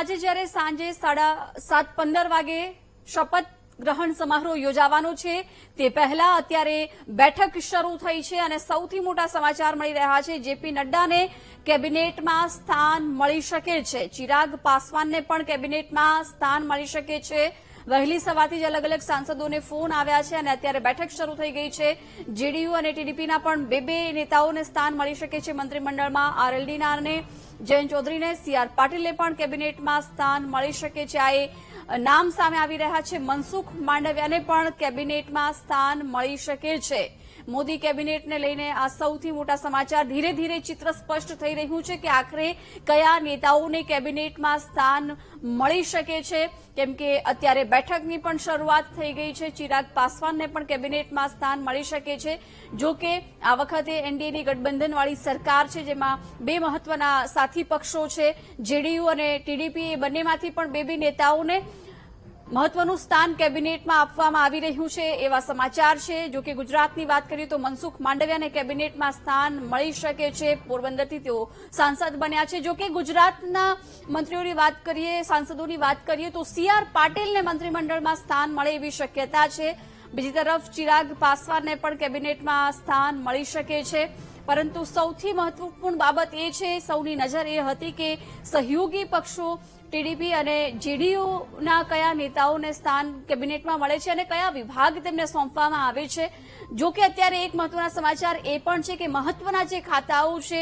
આજે જ્યારે સાંજે 7:15 વાગે શપથ ગ્રહણ સમારોહ યોજાવાનો છે તે પહેલા અત્યારે બેઠક શરૂ થઈ છે અને સૌથી મોટા સમાચાર મળી રહ્યા છે જેપી નડ્ડાને કેબિનેટમાં સ્થાન મળી શકે છે। ચિરાગ પાસવાનને પણ કેબિનેટમાં સ્થાન મળી શકે છે। વહેલી સવારથી જ અલગ અલગ સાંસદોને ફોન આવ્યા છે અને અત્યારે બેઠક શરૂ થઈ ગઈ છે। જેડીયુ અને ટીડીપીના પણ બે નેતાઓને સ્થાન મળી શકે છે મંત્રીમંડળમાં। આરએલડી નારને, જયંત ચૌધરીને, સીઆર પાટીલને પણ કેબિનેટમાં સ્થાન મળી શકે છે। આ નામ સામે આવી રહ્યા છે। મનસુખ માંડવિયાને પણ કેબિનેટમાં સ્થાન મળી શકે છે। મોદી કેબિનેટને લઈને આ સૌથી મોટા સમાચાર। ધીરે ધીરે ચિત્ર સ્પષ્ટ થઈ રહ્યું છે કે આખરે કયા નેતાઓને કેબિનેટમાં સ્થાન મળી શકે છે, કેમ કે અત્યારે બેઠકની પણ શરૂઆત થઈ ગઈ છે। ચિરાગ પાસવાનને પણ કેબિનેટમાં સ્થાન મળી શકે છે। જો કે આ વખતે એનડીએની ગઠબંધનવાળી સરકાર છે જેમાં બે મહત્વના સાથી પક્ષો છે, જેડીયુ અને ટીડીપી, એ બંનેમાંથી પણ બે નેતાઓને મહત્વનું સ્થાન કેબિનેટમાં આપવામાં આવી રહ્યું છે એવા સમાચાર છે। જો કે ગુજરાતની વાત કરીએ તો મનસુખ માંડવિયાને કેબિનેટમાં સ્થાન મળી શકે છે। પોરબંદરથી તેઓ સાંસદ બન્યા છે। જો કે ગુજરાતના મંત્રીઓની વાત કરીએ, સાંસદોની વાત કરીએ તો સીઆર પાટીલને મંત્રીમંડળમાં સ્થાન મળે એવી શક્યતા છે। બીજી તરફ ચિરાગ પાસવાનને પણ કેબિનેટમાં સ્થાન મળી શકે છે। પરંતુ સૌથી મહત્વપૂર્ણ બાબત એ છે, સૌની નજર એ હતી કે સહયોગી પક્ષો ટીડીપી અને જેડીયુના કયા નેતાઓને સ્થાન કેબિનેટમાં મળે છે અને કયા વિભાગ તેમને સોંપવામાં આવે છે। જો કે અત્યારે એક મહત્વના સમાચાર એ પણ છે કે મહત્વના જે ખાતાઓ છે,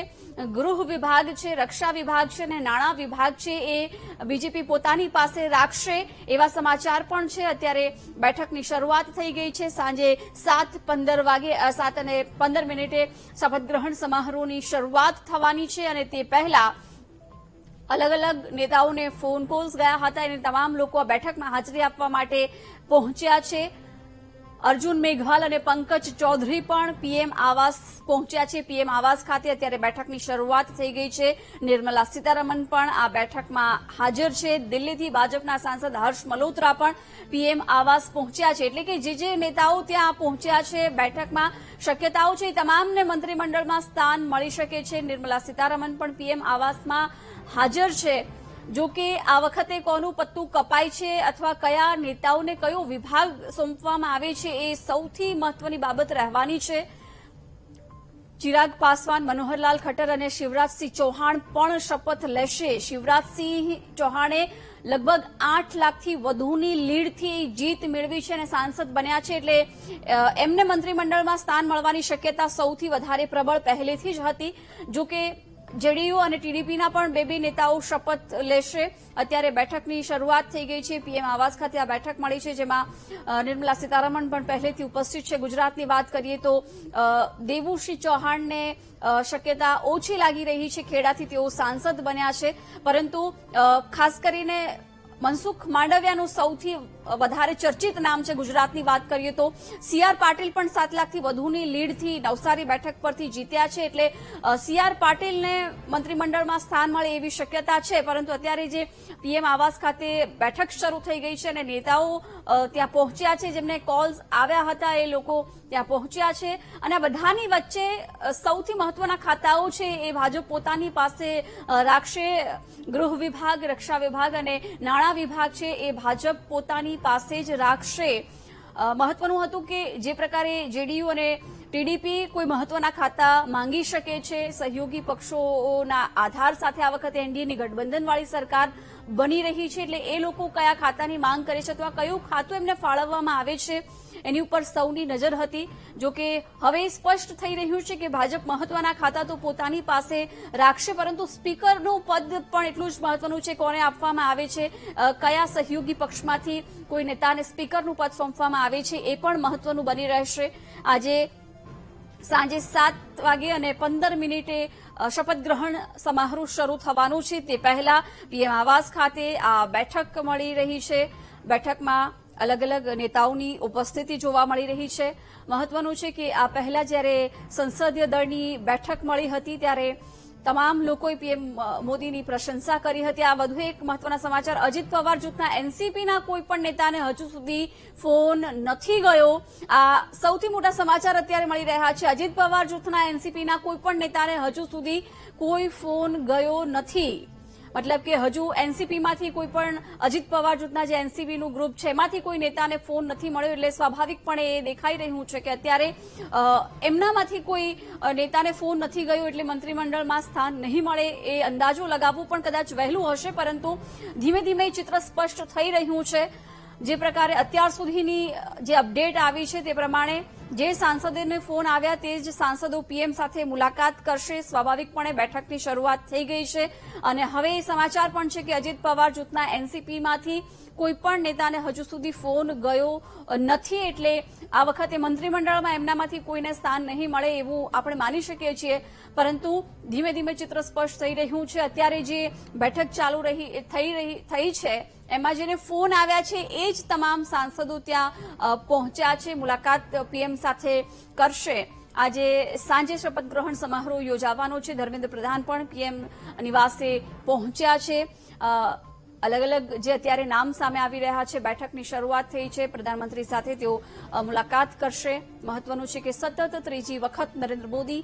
ગૃહ વિભાગ છે, રક્ષા વિભાગ છે અને નાણાં વિભાગ છે, એ બીજેપી પોતાની પાસે રાખશે એવા સમાચાર પણ છે। અત્યારે બેઠકની શરૂઆત થઈ ગઈ છે। સાંજે 7:15 વાગે 7:15 શપથ ગ્રહણ સમારોહની શરૂઆત થવાની છે અને તે પહેલા અલગ અલગ નેતાઓને ફોન કોલ્સ ગયા હતા અને તમામ લોકો આ બેઠકમાં હાજરી આપવા માટે પહોંચ્યા છે। અર્જુન મેઘવાલ અને પંકજ ચૌધરી પણ પીએમ આવાસ પહોંચ્યા છે। પીએમ આવાસ ખાતે અત્યારે બેઠકની શરૂઆત થઈ ગઈ છે। નિર્મલા સીતારમણ પણ આ બેઠકમાં હાજર છે। દિલ્હીથી ભાજપના સાંસદ હર્ષ મલ્હોત્રા પણ પીએમ આવાસ પહોંચ્યા છે। એટલે કે જે નેતાઓ ત્યાં પહોંચ્યા છે બેઠકમાં, શક્યતાઓ છે તમામને મંત્રીમંડળમાં સ્થાન મળી શકે છે। નિર્મલા સીતારમણ પણ પીએમ આવાસમાં હાજર છે। જો કે આ વખતે કોનું પત્તું કપાય છે અથવા કયા નેતાઓને કયો વિભાગ સોંપવામાં આવે છે એ સૌથી મહત્વની બાબત રહેવાની છે। ચિરાગ પાસવાન, મનોહરલાલ ખટ્ટર અને શિવરાજસિંહ ચૌહાણ પણ શપથ લેશે। શિવરાજસિંહ ચૌહાણે લગભગ 8 લાખથી વધુની લીડથી જીત મેળવી છે અને સાંસદ બન્યા છે, એટલે એમને મંત્રીમંડળમાં સ્થાન મળવાની શક્યતા સૌથી વધારે પ્રબળ પહેલેથી જ હતી। જો કે જેડીયુ અને ટીડીપીના પણ બે નેતાઓ શપથ લેશે। અત્યારે બેઠકની શરૂઆત થઈ ગઈ છે। પીએમ આવાસ ખાતે આ બેઠક મળી છે જેમાં નિર્મલા સીતારમણ પણ પહેલેથી ઉપસ્થિત છે। ગુજરાતની વાત કરીએ તો દેવુસિંહ ચૌહાણને શક્યતા ઓછી લાગી રહી છે। ખેડાથી તેઓ સાંસદ બન્યા છે, પરંતુ ખાસ કરીને મનસુખ માંડવિયાનું સૌથી વધારે ચર્ચિત નામ છે। ગુજરાતની વાત કરીએ તો સીઆર પાટીલ પણ 7 લાખથી વધુની લીડથી નવસારી બેઠક પરથી જીત્યા છે, એટલે સીઆર પાટીલને મંત્રીમંડળમાં સ્થાન મળે એવી શક્યતા છે। પરંતુ અત્યારે જે પીએમ આવાસ ખાતે બેઠક શરૂ થઈ ગઈ છે અને નેતાઓ ત્યાં પહોંચ્યા છે, જેમને કોલ્સ આવ્યા હતા એ લોકો ત્યાં પહોંચ્યા છે અને આ બધાની વચ્ચે સૌથી મહત્વના ખાતાઓ છે એ ભાજપ પોતાની પાસે રાખશે। ગૃહ વિભાગ, રક્ષા વિભાગ અને નાણાં વિભાગ છે એ ભાજપ પોતાની પાસે જ રાખશે। મહત્વનું હતું કે જે પ્રકારે જેડીયુ અને ટીડીપી કોઈ મહત્વના ખાતા માંગી શકે છે, સહયોગી પક્ષોના આધાર સાથે આ વખતે એનડીએની ગઠબંધનવાળી સરકાર બની રહી છે, એટલે એ લોકો કયા ખાતાની માંગ કરે છે અથવા કયું ખાતું એમને ફાળવવામાં આવે છે એની ઉપર સૌની નજર હતી। જો કે હવે સ્પષ્ટ થઈ રહ્યું છે કે ભાજપ મહત્વના ખાતા તો પોતાની પાસે રાખશે, પરંતુ સ્પીકરનું પદ પણ એટલું જ મહત્વનું છે। કોને આપવામાં આવે છે, કયા સહયોગી પક્ષમાંથી કોઈ નેતાને સ્પીકરનું પદ સોંપવામાં આવે છે એ પણ મહત્વનું બની રહેશે। આજે સાંજે 7:15 શપથ ગ્રહણ સમારોહ શરૂ થવાનું છે, તે પહેલા પીએમ આવાસ ખાતે આ બેઠક મળી રહી છે। બેઠકમાં અલગ અલગ નેતાઓની ઉપસ્થિતિ જોવા મળી રહી છે। મહત્વનું છે કે આ પહેલા જ્યારે સંસદીય દળની બેઠક મળી હતી ત્યારે તમામ લોકોએ પીએમ મોદીની પ્રશંસા કરી હતી। આ વધુ એક મહત્વના સમાચાર, અજીત પવાર જૂથના એનસીપીના કોઈ પણ નેતાને હજુ સુધી ફોન નથી ગયો। આ સૌથી મોટા સમાચાર અત્યારે મળી રહ્યા છે। અજીત પવાર જૂથના એનસીપીના કોઈ પણ નેતાને હજુ સુધી કોઈ ફોન ગયો નથી। મતલબ કે હજુ એનસીપીમાંથી કોઈ પણ અજીત પવાર જૂથના જે એનસીપીનું ગ્રુપ છે એમાંથી કોઈ નેતાને ફોન નથી મળ્યો, એટલે સ્વાભાવિકપણે એ દેખાઈ રહ્યું છે કે અત્યારે એમનામાંથી કોઈ નેતાને ફોન નથી ગયો એટલે મંત્રીમંડળમાં સ્થાન નહીં મળે એ અંદાજો લગાવવું પણ કદાચ વહેલું હશે, પરંતુ ધીમે ધીમે ચિત્ર સ્પષ્ટ થઈ રહ્યું છે. જે પ્રકારે અત્યાર સુધીની જે અપડેટ આવી છે તે પ્રમાણે જે સાંસદોને ફોન આવ્યા તે જ સાંસદો પીએમ સાથે મુલાકાત કરશે. સ્વાભાવિકપણે બેઠકની શરૂઆત થઈ ગઈ છે અને હવે એ સમાચાર પણ છે કે અજીત પવાર જૂથના એનસીપીમાંથી કોઈ પણ નેતાને હજુ સુધી ફોન ગયો નથી, એટલે આ વખતે મંત્રીમંડળમાં એમનામાંથી કોઈને સ્થાન નહીં મળે એવું આપણે માની શકીએ છીએ. પરંતુ ધીમે ધીમે ચિત્ર સ્પષ્ટ થઈ રહ્યું છે. અત્યારે જે બેઠક ચાલુ થઈ છે એમાં જેને ફોન આવ્યા છે એ જ તમામ સાંસદો ત્યાં પહોંચ્યા છે, મુલાકાત પીએમ સાથે કરશે. આજે સાંજે શપથ ગ્રહણ સમારોહ યોજાવાનો છે. ધર્મેન્દ્ર પ્રધાન પણ પીએમ નિવાસે પહોંચ્યા છે. અલગ અલગ જે અત્યારે નામ સામે આવી રહ્યા છે, બેઠકની શરૂઆત થઈ છે, પ્રધાનમંત્રી સાથે તેઓ મુલાકાત કરશે. મહત્વનું છે કે સતત ત્રીજી વખત નરેન્દ્ર મોદી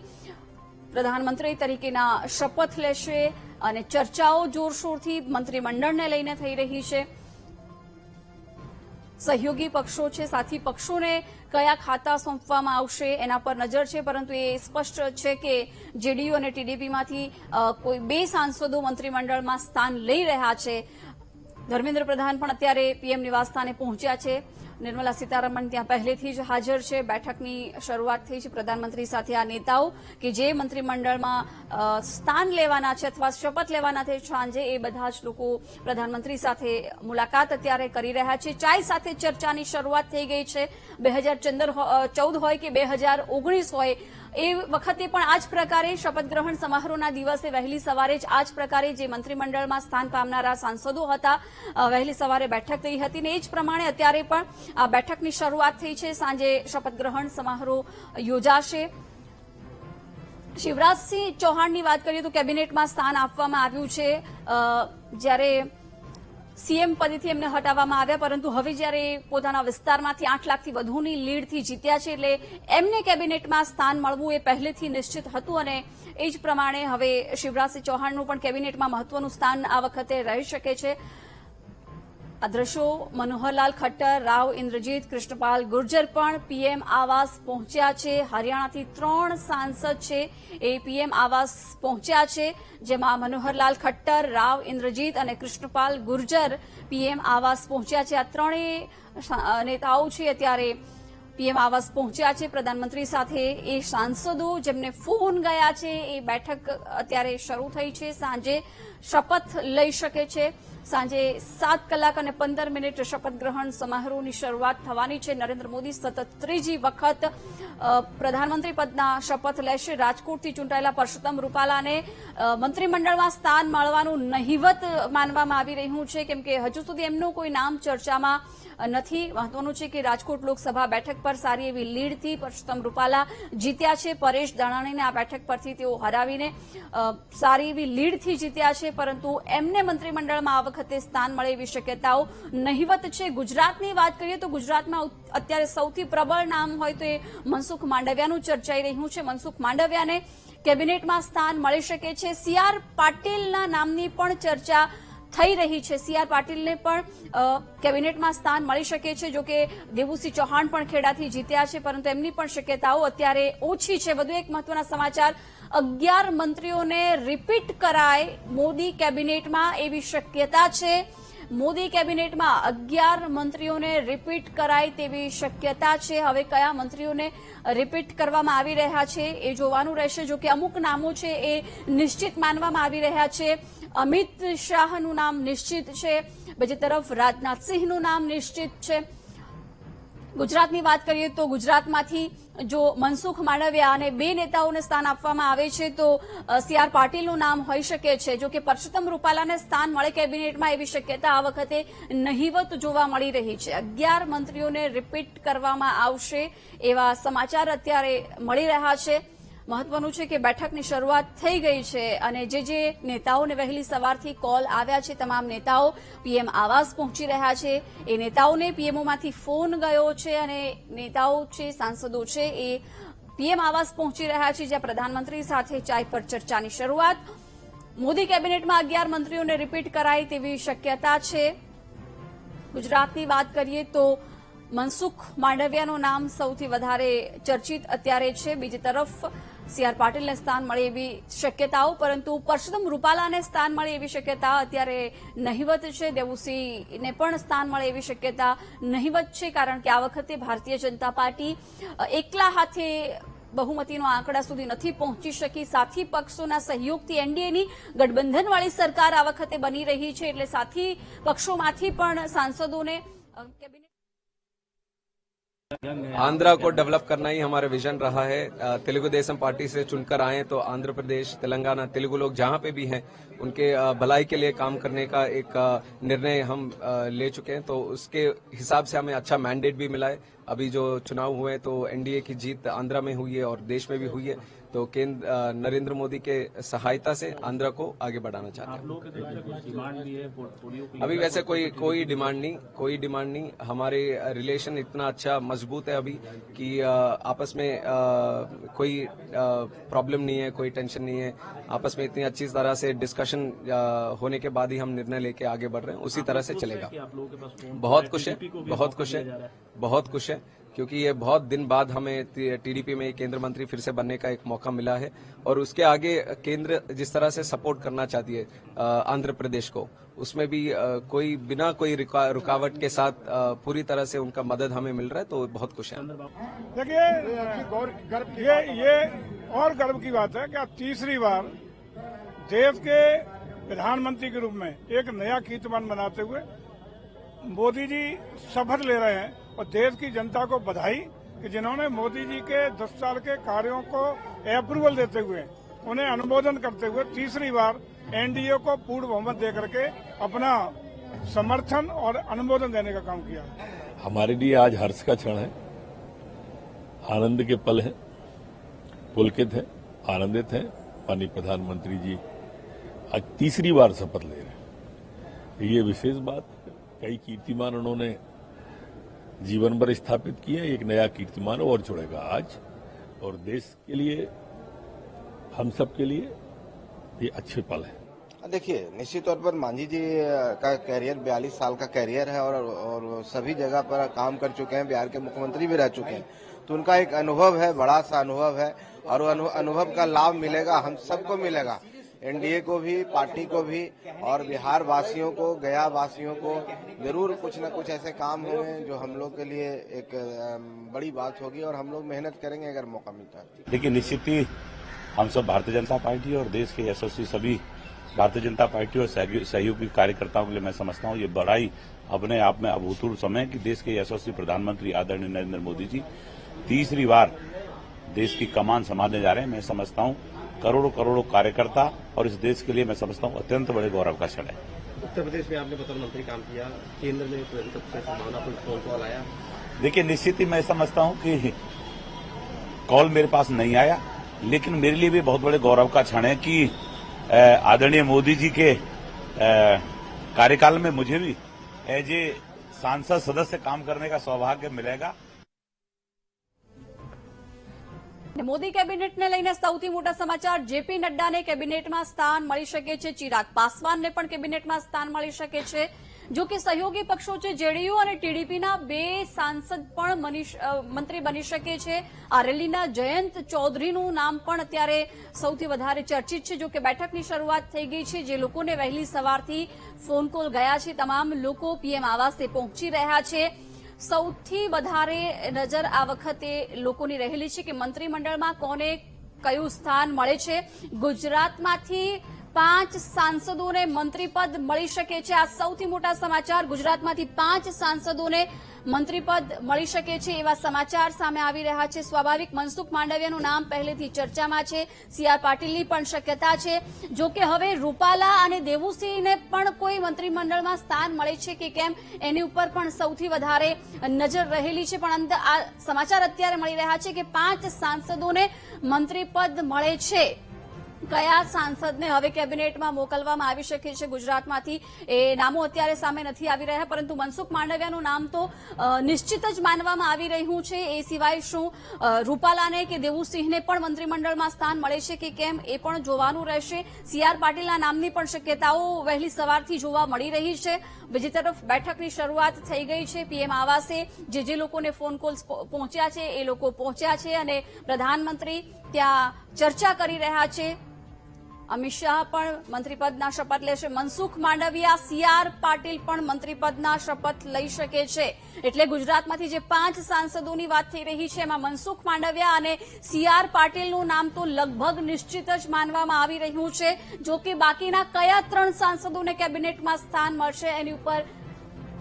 પ્રધાનમંત્રી તરીકેના શપથ લેશે અને ચર્ચાઓ જોરશોરથી મંત્રીમંડળને લઈને થઈ રહી છે. સહયોગી પક્ષો છે, સાથી પક્ષોને કયા ખાતા સોંપવામાં આવશે એના પર નજર છે, પરંતુ એ સ્પષ્ટ છે કે જેડીયુ અને ટીડીપીમાંથી કોઈ બે સાંસદો મંત્રીમંડળમાં સ્થાન લઈ રહ્યા છે. ધર્મેન્દ્ર પ્રધાન પણ અત્યારે પીએમ નિવાસસ્થાને પહોંચ્યા છે. નિર્મલા સીતારમણ ત્યાં પહેલેથી જ હાજર છે. બેઠકની શરૂઆત થઈ છે પ્રધાનમંત્રી સાથે. આ નેતાઓ કે જે મંત્રીમંડળમાં સ્થાન લેવાના છે અથવા શપથ લેવાના છે સાંજે, એ બધા જ લોકો પ્રધાનમંત્રી સાથે મુલાકાત અત્યારે કરી રહ્યા છે. ચાય સાથે ચર્ચાની શરૂઆત થઈ ગઈ છે. 2014 હોય કે 2019 હોય એ વખતે પણ આ જ પ્રકારે શપથ ગ્રહણ સમારોહના દિવસે વહેલી સવારે જ આ જ પ્રકારે જે મંત્રીમંડળમાં સ્થાન પામનારા સાંસદો હતા વહેલી સવારે બેઠક થઈ હતી ને એ જ પ્રમાણે અત્યારે પણ આ બેઠકની શરૂઆત થઈ છે. સાંજે શપથ ગ્રહણ સમારોહ યોજાશે. શિવરાજસિંહ ચૌહાણની વાત કરીએ તો કેબિનેટમાં સ્થાન આપવામાં આવ્યું છે. જ્યારે સીએમ પદેથી એમને હટાવવામાં આવ્યા, પરંતુ હવે જ્યારે પોતાના વિસ્તારમાંથી 8 લાખથી વધુની લીડથી જીત્યા છે એટલે એમને કેબિનેટમાં સ્થાન મળવું એ પહેલેથી નિશ્ચિત હતું અને એ જ પ્રમાણે હવે શિવરાજસિંહ ચૌહાણનું પણ કેબિનેટમાં મહત્વનું સ્થાન આ વખતે રહી શકે છે. આ દ્રશ્યો મનોહરલાલ ખટ્ટર, રાવ ઇન્દ્રજીત, કૃષ્ણપાલ ગુર્જર પણ પીએમ આવાસ પહોંચ્યા છે. હરિયાણાથી 3 સાંસદ છે એ પીએમ આવાસ પહોંચ્યા છે, જેમાં મનોહરલાલ ખટ્ટર, રાવ ઇન્દ્રજીત અને કૃષ્ણપાલ ગુર્જર પીએમ આવાસ પહોંચ્યા છે. આ ત્રણેય નેતાઓ છે અત્યારે પીએમ આવાસ પહોંચ્યા છે પ્રધાનમંત્રી સાથે. એ સાંસદો જેમને ફોન ગયા છે એ બેઠક અત્યારે શરૂ થઈ છે. સાંજે શપથ લઈ શકે છે. સાંજે 7 કલાક અને 15 મિનિટ શપથ ગ્રહણ સમારોહની શરૂઆત થવાની છે. નરેન્દ્ર મોદી સતત ત્રીજી વખત પ્રધાનમંત્રી પદના શપથ લેશે. રાજકોટથી ચૂંટાયેલા પરસોત્તમ રૂપાલાને મંત્રીમંડળમાં સ્થાન મળવાનું નહિવત માનવામાં આવી રહ્યું છે, કેમ કે હજુ સુધી એમનું કોઈ નામ ચર્ચામાં નથી. મહત્વનું છે કે રાજકોટ લોકસભા બેઠક પર સારી એવી લીડથી પરસોત્તમ રૂપાલા જીત્યા છે. પરેશ ધાનાણીને આ બેઠક પરથી તેઓ હરાવીને સારી એવી લીડથી જીત્યા છે, પરંતુ એમને મંત્રીમંડળમાં આ વખતે સ્થાન મળે એવી શક્યતાઓ નહિવત છે. ગુજરાતની વાત કરીએ તો ગુજરાતમાં અત્યારે સૌથી પ્રબળ નામ હોય તો એ મનસુખ માંડવિયાનું ચર્ચાઈ રહ્યું છે. મનસુખ માંડવિયાને કેબિનેટમાં સ્થાન મળી શકે છે. સીઆર પાટીલના નામની પણ ચર્ચા થઈ રહી છે. સીઆર પાટીલને પણ કેબિનેટમાં સ્થાન મળી શકે છે. જો કે દેવુસિંહ ચૌહાણ પણ ખેડાથી જીત્યા છે, પરંતુ એમની પણ શક્યતાઓ અત્યારે ઓછી છે. વધુ એક મહત્વના સમાચાર, 11 મંત્રીઓને રિપીટ કરાય મોદી કેબિનેટમાં એવી શક્યતા છે. મોદી કેબિનેટમાં 11 મંત્રીઓને રિપીટ કરાય તેવી શક્યતા છે. હવે કયા મંત્રીઓને રિપીટ કરવામાં આવી રહ્યા છે એ જોવાનું રહેશે. જો કે અમુક નામો છે એ નિશ્ચિત માનવામાં આવી રહ્યા છે. અમિત શાહનું નામ નિશ્ચિત છે, બીજી તરફ રાજનાથસિંહનું નામ નિશ્ચિત છે. ગુજરાતની વાત કરીએ તો ગુજરાતમાંથી જો મનસુખ માંડવિયા અને 2 નેતાઓને સ્થાન આપવામાં આવે છે તો સીઆર પાટીલનું નામ હોઈ શકે છે. જો કે પરસોત્તમ રૂપાલાને સ્થાન મળે કેબિનેટમાં એવી શક્યતા આ વખતે નહિવત જોવા મળી રહી છે. 11 મંત્રીઓને રિપીટ કરવામાં આવશે એવા સમાચાર અત્યારે મળી રહ્યા છે. મહત્વનું છે કે બેઠકની શરૂઆત થઈ ગઈ છે અને જે નેતાઓને વહેલી સવારથી કોલ આવ્યા છે તમામ નેતાઓ પીએમ આવાસ પહોંચી રહ્યા છે. એ નેતાઓને પીએમઓમાંથી ફોન ગયો છે અને નેતાઓ છે, સાંસદો છે એ પીએમ આવાસ પહોંચી રહ્યા છે, જ્યાં પ્રધાનમંત્રી સાથે ચાય પર ચર્ચાની શરૂઆત મોદી કેબિનેટમાં 11 મંત્રીઓને રિપીટ કરાય તેવી શક્યતા છે. ગુજરાતની વાત કરીએ તો મનસુખ માંડવિયાનું નામ સૌથી વધારે ચર્ચિત અત્યારે છે. બીજી તરફ સી.આર. પાટીલને સ્થાન મળે એવી શક્યતાઓ, પરંતુ પરસોત્તમ રૂપાલાને સ્થાન મળે એવી શક્યતા અત્યારે નહિવત છે. દેવુસિંહને પણ સ્થાન મળે એવી શક્યતા નહિવત છે, કારણ કે આ વખતે ભારતીય જનતા પાર્ટી એકલા હાથે બહુમતીનો આંકડા સુધી નથી પહોંચી શકી. સાથી પક્ષોના સહયોગથી એનડીએની ગઠબંધનવાળી સરકાર આ વખતે બની રહી છે, એટલે સાથી પક્ષોમાંથી પણ સાંસદોને કેબિનેટ आंध्रा को डेवलप करना ही हमारा विजन रहा है. तेलुगु देशम पार्टी से चुनकर आए तो आंध्र प्रदेश, तेलंगाना, तेलुगु लोग जहां पे भी हैं उनके भलाई के लिए काम करने का एक निर्णय हम ले चुके हैं. तो उसके हिसाब से हमें अच्छा मैंडेट भी मिला है. अभी जो चुनाव हुए तो एनडीए की जीत आंध्रा में हुई है और देश में भी हुई है. तो केंद्र नरेंद्र मोदी के सहायता से आंध्रा को आगे बढ़ाना चाहते हैं. आप लोगों के द्वारा कुछ डिमांड भी है पोर्टफोलियो के लिए? अभी वैसे कोई डिमांड नहीं. हमारे रिलेशन इतना अच्छा मजबूत है अभी कि आपस में कोई प्रॉब्लम नहीं है, कोई टेंशन नहीं है. आपस में इतनी अच्छी तरह से डिस्कशन होने के बाद ही हम निर्णय लेके आगे बढ़ रहे हैं. उसी तरह से चलेगा. आप लोगों के पास बहुत खुश है क्योंकि ये बहुत दिन बाद हमें टीडीपी में केंद्र मंत्री फिर से बनने का एक मौका मिला है. और उसके आगे केंद्र जिस तरह से सपोर्ट करना चाहती है आंध्र प्रदेश को, उसमें भी बिना कोई रुकावट के साथ पूरी तरह से उनका मदद हमें मिल रहा है. तो बहुत खुश है. देखिए ये और गर्व की बात है कि आज तीसरी बार देश के प्रधानमंत्री के रूप में एक नया कीर्तिमान बनाते हुए मोदी जी शपथ ले रहे हैं. और देश की जनता को बधाई कि जिन्होंने मोदी जी के 10 साल के कार्यों को अप्रूवल देते हुए उन्हें अनुमोदन करते हुए तीसरी बार एनडीए को पूर्ण बहुमत देकर के अपना समर्थन और अनुमोदन देने का काम किया. हमारे लिए आज हर्ष का क्षण है, आनंद के पल है, पुलकित है, आनंदित है. माननीय प्रधानमंत्री जी आज तीसरी बार शपथ ले रहे हैं. ये विशेष बात, कई कीर्तिमान उन्होंने जीवन भर स्थापित किए. एक नया कीर्तिमान और जुड़ेगा आज, और देश के लिए, हम सब के लिए ये अच्छे पल है. देखिए, निश्चित तौर पर मांझी जी का कैरियर 42 साल का कैरियर है और सभी जगह पर काम कर चुके हैं. बिहार के मुख्यमंत्री भी रह चुके हैं. तो उनका एक अनुभव है, बड़ा सा अनुभव है, और अनुभव का लाभ मिलेगा, हम सबको मिलेगा. एनडीए को भी, पार्टी को भी, और बिहार वासियों को, गया वासियों को जरूर कुछ न कुछ ऐसे काम होंगे जो हम लोग के लिए एक बड़ी बात होगी, और हम लोग मेहनत करेंगे अगर मौका मिलता है. देखिए, निश्चित ही हम सब भारतीय जनता पार्टी और देश के यशस्वी सभी भारतीय जनता पार्टी और सहयोगी कार्यकर्ताओं के लिए मैं समझता हूँ ये बड़ाई अपने आप में अभूतपूर्व समय कि देश के यशस्वी प्रधानमंत्री आदरणीय नरेंद्र मोदी जी तीसरी बार देश की कमान संभालने जा रहे हैं. मैं समझता हूँ करोड़ों कार्यकर्ता और इस देश के लिए मैं समझता हूँ अत्यंत बड़े गौरव का क्षण है. उत्तर प्रदेश में आपने प्रधानमंत्री काम किया, केंद्र में संभावना कोई फोन कॉल आया? देखिए, निश्चित ही मैं समझता हूँ कि कॉल मेरे पास नहीं आया, लेकिन मेरे लिए भी बहुत बड़े गौरव का क्षण है कि आदरणीय मोदी जी के कार्यकाल में मुझे भी एज ए सांसद सदस्य काम करने का सौभाग्य मिलेगा. મોદી કેબિનેટને લઈને સૌથી મોટા સમાચાર, જેપી નડ્ડાને કેબિનેટમાં સ્થાન મળી શકે છે. ચિરાગ પાસવાનને પણ કેબિનેટમાં સ્થાન મળી શકે છે. જો કે સહયોગી પક્ષો છે જેડીયુ અને ટીડીપીના 2 સાંસદ પણ મંત્રી બની શકે છે. આરેલીના જયંત ચૌધરીનું નામ પણ અત્યારે સૌથી વધારે ચર્ચિત છે. જો કે બેઠકની શરૂઆત થઈ ગઈ છે. જે લોકોને વહેલી સવારથી ફોન કોલ ગયા છે, તમામ લોકો પીએમ આવાસે પહોંચી રહ્યા છે. સૌથી વધારે નજર આ વખતે લોકોની રહેલી છે કે મંત્રીમંડળમાં કોને કયું સ્થાન મળે છે. ગુજરાતમાંથી 5 સાંસદોને મંત્રીપદ મળી શકે છે. આ સૌથી મોટા સમાચાર. ગુજરાતમાંથી 5 સાંસદોને મંત્રીપદ મળી શકે છે એવા સમાચાર સામે આવી રહ્યા છે. સ્વાભાવિક મનસુખ માંડવિયાનું નામ પહેલેથી ચર્ચામાં છે. સી.આર. પાટીલની પણ શક્યતા છે. જો કે હવે રૂપાલા અને દેવુસિંહને પણ કોઈ મંત્રીમંડળમાં સ્થાન મળે છે કે કેમ એની ઉપર પણ સૌથી વધારે નજર રહેલી છે. પણ આ સમાચાર અત્યારે મળી રહ્યા છે કે 5 સાંસદોને મંત્રીપદ મળે છે. કયા સાંસદને હવે કેબિનેટમાં મોકલવામાં આવી શકે છે ગુજરાતમાંથી એ નામો અત્યારે સામે નથી આવી રહ્યા, પરંતુ મનસુખ માંડવિયાનું નામ તો નિશ્ચિત જ માનવામાં આવી રહ્યું છે. એ સિવાય શું રૂપાલાને કે દેવુસિંહને પણ મંત્રીમંડળમાં સ્થાન મળે છે કે કેમ એ પણ જોવાનું રહેશે. CR પાટીલના નામની પણ શક્યતાઓ વહેલી સવારથી જોવા મળી રહી છે. બીજી તરફ બેઠકની શરૂઆત થઈ ગઈ છે. PM આવાસે જે લોકોને ફોન કોલ્સ પહોંચ્યા છે એ લોકો પહોંચ્યા છે અને પ્રધાનમંત્રી ત્યાં ચર્ચા કરી રહ્યા છે. અમિત શાહ પણ મંત્રીપદના શપથ લેશે. મનસુખ માંડવિયા, CR પાટીલ પણ મંત્રીપદના શપથ લઈ શકે છે. એટલે ગુજરાતમાંથી જે 5 સાંસદોની વાત થઈ રહી છે એમાં મનસુખ માંડવિયા અને CR પાટીલનું નામ તો લગભગ નિશ્ચિત જ માનવામાં આવી રહ્યું છે. જો કે બાકીના કયા 3 સાંસદોને કેબિનેટમાં સ્થાન મળશે એની ઉપર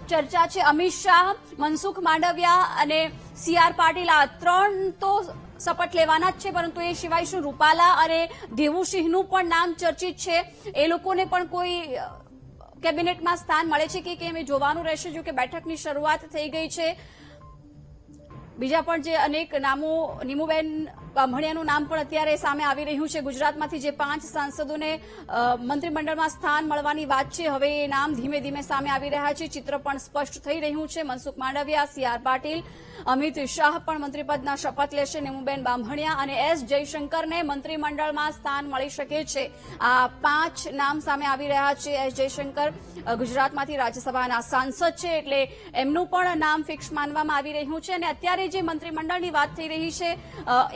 ચર્ચા છે. અમિત શાહ, મનસુખ માંડવિયા અને CR પાટીલ આ 3 તો શપથ લેવાના જ છે, પરંતુ એ સિવાય શું રૂપાલા અને દેવુસિંહનું પણ નામ ચર્ચિત છે. એ લોકોને પણ કોઈ કેબિનેટમાં સ્થાન મળે છે કે કેમ એ જોવાનું રહેશે. જો કે બેઠકની શરૂઆત થઈ ગઈ છે. બીજા પણ જે અનેક નામો, નીમુબેન બાંભણિયાનું નામ પણ અત્યારે સામે આવી રહ્યું છે. ગુજરાતમાંથી જે 5 સાંસદોને મંત્રીમંડળમાં સ્થાન મળવાની વાત છે, હવે એ નામ ધીમે ધીમે સામે આવી રહ્યા છે. ચિત્ર પણ સ્પષ્ટ થઈ રહ્યું છે. મનસુખ માંડવિયા, CR પાટીલ, અમિત શાહ પણ મંત્રીપદના શપથ લેશે. નીમુબેન બાંભણિયા અને S જયશંકરને મંત્રીમંડળમાં સ્થાન મળી શકે છે. આ 5 નામ સામે આવી રહ્યા છે. S જયશંકર ગુજરાતમાંથી રાજ્યસભાના સાંસદ છે, એટલે એમનું પણ નામ ફિક્સ માનવામાં આવી રહ્યું છે. અને અત્યારે જે મંત્રીમંડળની વાત થઈ રહી છે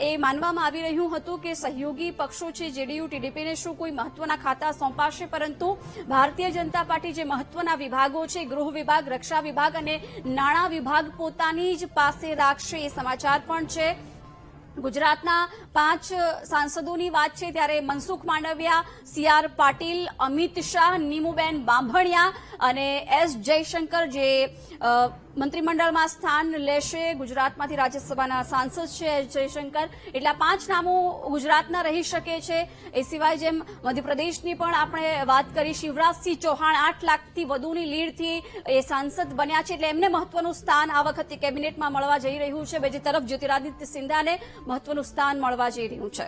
એ માનવામાં આવી રહ્યું હતું કે સહયોગી પક્ષો છે JDU, TDPને શું કોઈ મહત્વના ખાતા સોંપાશે, પરંતુ ભારતીય જનતા પાર્ટી જે મહત્વના વિભાગો છે, ગૃહ વિભાગ, રક્ષા વિભાગ અને નાણાં વિભાગ પોતાની જ પાસે રાખશે એ સમાચાર પણ છે. ગુજરાતના 5 સાંસદોની વાત છે ત્યારે મનસુખ માંડવિયા, CR પાટીલ, અમિત શાહ, નીમુબેન બાંભણિયા અને S જયશંકર જે મંત્રીમંડળમાં સ્થાન લેશે. ગુજરાતમાંથી રાજ્યસભાના સાંસદ છે S જયશંકર. એટલા 5 નામો ગુજરાતના રહી શકે છે. એ સિવાય જેમ મધ્યપ્રદેશની પણ આપણે વાત કરી, શિવરાજસિંહ ચૌહાણ 8 લાખથી વધુની લીડથી એ સાંસદ બન્યા છે, એટલે એમને મહત્વનું સ્થાન આ વખતે કેબિનેટમાં મળવા જઈ રહ્યું છે. બીજી તરફ જ્યોતિરાદિત્ય સિંધિયાને મહત્વનું સ્થાન મળવા જઈ રહ્યું છે.